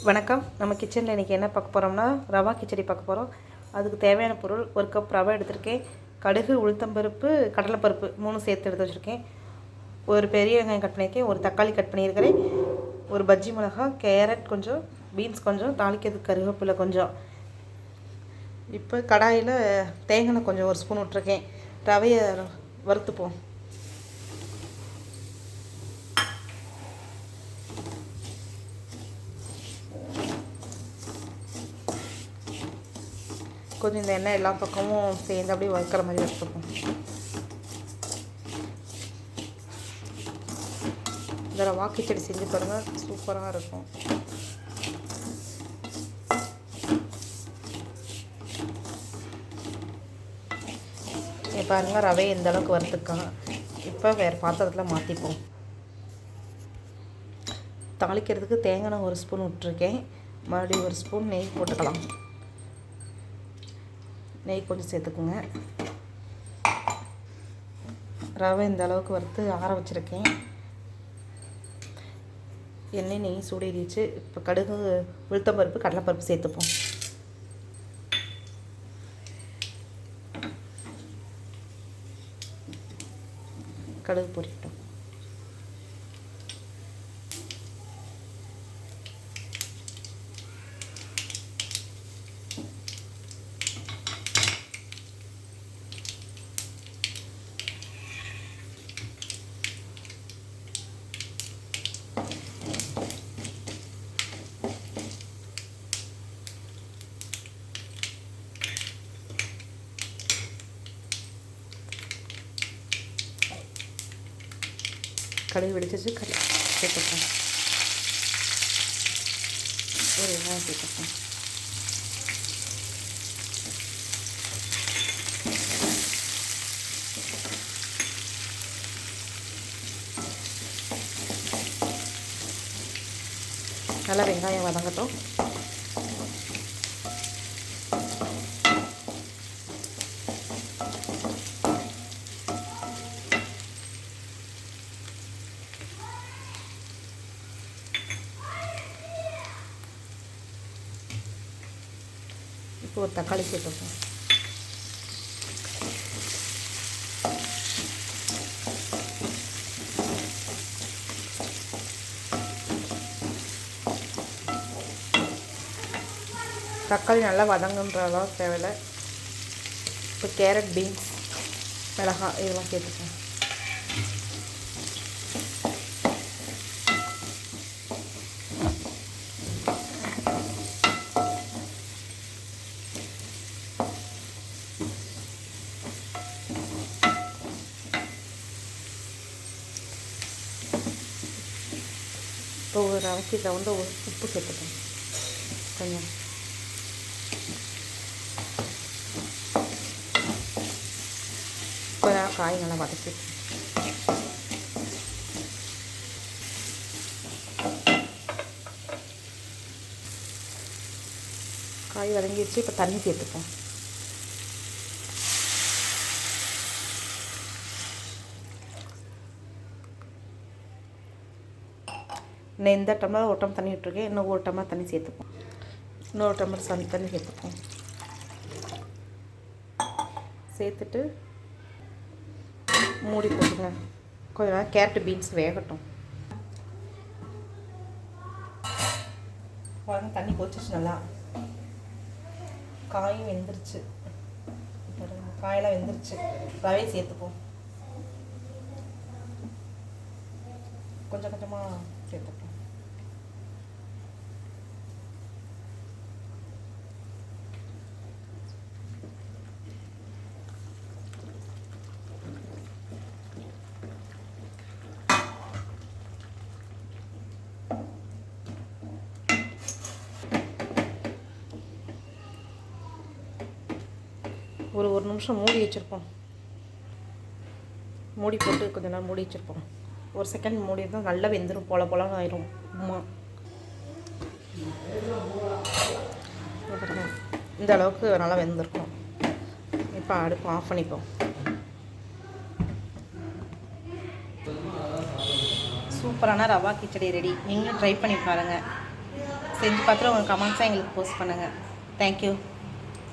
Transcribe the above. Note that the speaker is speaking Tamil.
வணக்கம். நம்ம கிச்சனில் இன்றைக்கி என்ன பார்க்க போகிறோம்னா ரவா கிச்சடி பார்க்க போகிறோம். அதுக்கு தேவையான பொருள் 1 கப் ரவை எடுத்திருக்கேன். கடுகு, உளுத்தம்பருப்பு, கடலைப்பருப்பு 3 சேர்த்து எடுத்து வச்சுருக்கேன். ஒரு பெரிய வெங்காயம் கட் பண்ணியிருக்கேன். ஒரு தக்காளி கட் பண்ணியிருக்கிறேன். ஒரு பஜ்ஜி மிளகாய், கேரட் கொஞ்சம், பீன்ஸ் கொஞ்சம், தாளிக்கிறதுக்கு கருவேப்பிலை கொஞ்சம். இப்போ கடாயில் தேங்காய் கொஞ்சம் 1 ஸ்பூன் விட்டுருக்கேன். ரவையை வறுத்துப்போம். கொஞ்சம் இந்த எண்ணெய் எல்லா பக்கமும் சேர்ந்து அப்படியே வறுக்கிற மாதிரி வச்சுப்போம். இந்த ரவா கிச்சடி செஞ்சு பாருங்கள், சூப்பராக இருக்கும். பாருங்கள், ரவையை இந்த அளவுக்கு வறுத்துக்கலாம். இப்போ வேறு பாத்திரத்தில் மாற்றிப்போம். தாளிக்கிறதுக்கு தேங்காய் 1 ஸ்பூன் விட்டுருக்கேன். மறுபடியும் 1 ஸ்பூன் நெய் போட்டுக்கலாம். நெய் கொஞ்சம் சேர்த்துக்குங்க. ரவை இந்த அளவுக்கு வறுத்து ஆற வச்சுருக்கேன். எண்ணெய் நெய் சூடிடுச்சு. இப்போ கடுகு, உளுத்தம்பருப்பு, கடலைப்பருப்பு சேர்த்துப்போம். கடுகு பொரிக்கட்டும். கடுகு வெடிச்சிச்சு. சேர்த்துப்போம். ஒரு வெங்காயம் சேர்த்துப்போம். நல்லா வெங்காயம் வதங்கட்டும். இப்போ ஒரு தக்காளி சேர்த்துப்போம். தக்காளி நல்லா வதங்குன்ற அளவுக்கு தேவையில்லை. இப்போ கேரட், பீன்ஸ், மிளகாய் இதெல்லாம் சேர்த்துப்போம். இப்போ ஒரு அரிசியில் வந்து உப்பு சேர்த்துப்போம் கொஞ்சம். இப்போ காய் நல்லா வதக்கிப்போம். காய் வதங்கிடுச்சு. இப்போ தண்ணி சேர்த்துப்போம். இந்த டம்ளர் 1 டம்ளர் தண்ணி விட்டுருக்கேன். இன்னும் 1 டம்ளர் தண்ணி சேர்த்துப்போம். இன்னொரு டம்ளர் தண்ணி சேர்த்துப்போம். சேர்த்துட்டு மூடி போட்டுங்க. கொஞ்ச நேரம் கேரட்டு, பீன்ஸ் வேகட்டும். பாருங்க, தண்ணி கொதிச்சிச்சு. நல்லா காயும் வெந்துருச்சு. காயெல்லாம் வெந்துருச்சு. ரவையை சேர்த்துப்போம். கொஞ்சம் கொஞ்சமாக சேர்த்துப்போம். ஒரு நிமிஷம் மூடி வச்சுருப்போம். மூடி போட்டு கொஞ்ச நேரம் மூடி வச்சுருப்போம். 1 செகண்ட் மூடி இருந்தால் நல்லா வெந்துடும். போலன்னு ஆயிரும். இந்த அளவுக்கு நல்லா வெந்திருக்கும். இப்போ அடுப்பு ஆஃப் பண்ணிப்போம். சூப்பரான ரவா கிச்சடி ரெடி. நீங்களும் ட்ரை பண்ணி பாருங்கள். செஞ்சு பார்த்துட்டு உங்கள் கமெண்ட்ஸாக எங்களுக்கு போஸ்ட் பண்ணுங்கள். தேங்க்யூ.